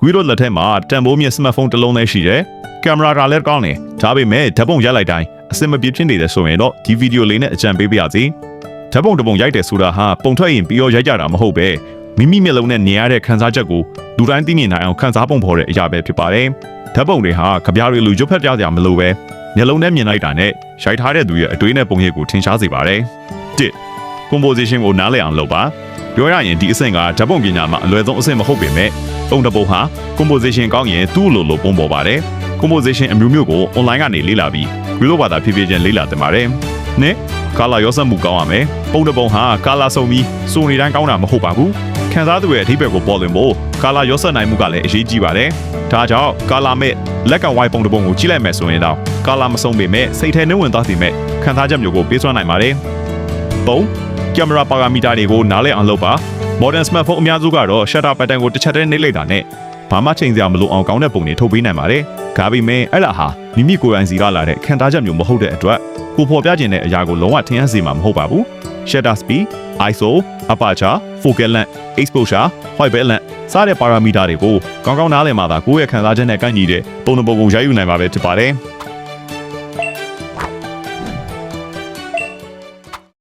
ဝီရိုလက်ထဲမှာတန်ဖိုးမြင့်စမတ်ဖုန်းတစ်လုံးနဲ့ရှိတယ်ကင်မရာကလည်းကောင်းတယ်ဒါပေမဲ့ဓာတ်ပုံရိုက်လိုက်တိုင်းအစင်မပြေဖြစ်နေတယ်ဆိုရင်တော့ဒီဗီဒီယိုလေးနဲ့အကြံပေးပါရစေဓာတ်ပုံတစ်ပုံရိုက်တယ်ဆိုတာဟာပုံထွက်ရင်ပြီးရောရိုက်ကြတာမဟုတ်ပဲမိမိမျက်လုံးနဲ့မြင်ရတဲ့ခံစားချက်ကိုလူတိုင်းသိမြင်နိုင်အောင်ခံစားပုံဖော်တဲ့အရာပဲဖြစ်ပါတယ်ဓာတ်ပုံတွေဟာကြပြားတွေလူရွတ်ဖက်ပြကြမလို့ပဲမျက်လုံးနဲ့မြင်လိုက်တာနဲ့ရိုက်ထားတဲ့သူရဲ့အတွေးနဲ့ပုံရိပ်ကိုထင်ရှားစေပါတယ်1 composition ကိုနားလည်အောင်လုပ်ပါပြောရရင်ဒီအဆင့်ကဓာတ်ပုံပညာမှာအလွယ်ဆုံးအဆင့်မဟုတ်ပေမဲ့ပုံတစ်ပုံဟာ composition ကောင်းရင်သူ့လိုပုံပေါ်ပါတယ် composition အမျိုးမျိုးကို online ကနေလေ့လာပြီးဘီလိုဘာသာဖြည်းဖြည်းချင်းလေ့လာသင်ပါတယ်နဲ့ color ရောစက်မှုကောင်းရမယ်ပုံတစ်ပုံဟာ color စုံပြီးစုံနေတိုင်းကောင်းတာမဟုတ်ပါဘူးခံစားသူရဲ့အဓိပ္ပာယ်ကိုပေါ်လွင်ဖို့ color ရောစက်နိုင်မှုကလည်းအရေးကြီးပါတယ်ဒါကြောင့် color မဲ့ black and white ပုံတစ်ပုံကိုကြည့်လိုက်မယ်ဆိုရင်တော့ color မစုံပေမဲ့စိတ်ထဲနှဝင်သွားစေမဲ့ခံစားချက်မျိုးကိုပေးစွမ်းနိုင်ပါတယ်ပုံကင်မရာပါရာမီတာတွေကိုနားလည်အောင်လုပ်ပါ modern smartphone အများစုကတော့ shutter pattern ကိုတစ်ချက်တည်းနှိပ်လိုက်တာနဲ့ဘာမှချိန်စရာမလိုအောင်ကောင်းတဲ့ပုံတွေထုတ်ပေးနိုင်ပါတယ်။ဒါပေမဲ့အဲ့ဒါဟာမိမိကိုယ်တိုင်စီကလာတဲ့ခံစားချက်မျိုးမဟုတ်တဲ့အတွက်ကိုဖော်ပြခြင်းတဲ့အရာကိုလုံးဝထင်ဟပ်စေမှာမဟုတ်ပါဘူး။ shutter speed, ISO, aperture, focal length, exposure, white balance စတဲ့ပါရာမီတာတွေကိုကောင်းကောင်းနားလည်မှသာကိုယ့်ရဲ့ခံစားချက်နဲ့ကိုက်ညီတဲ့ပုံတစ်ပုံကိုရိုက်ယူနိုင်မှာပဲဖြစ်ပါတယ်။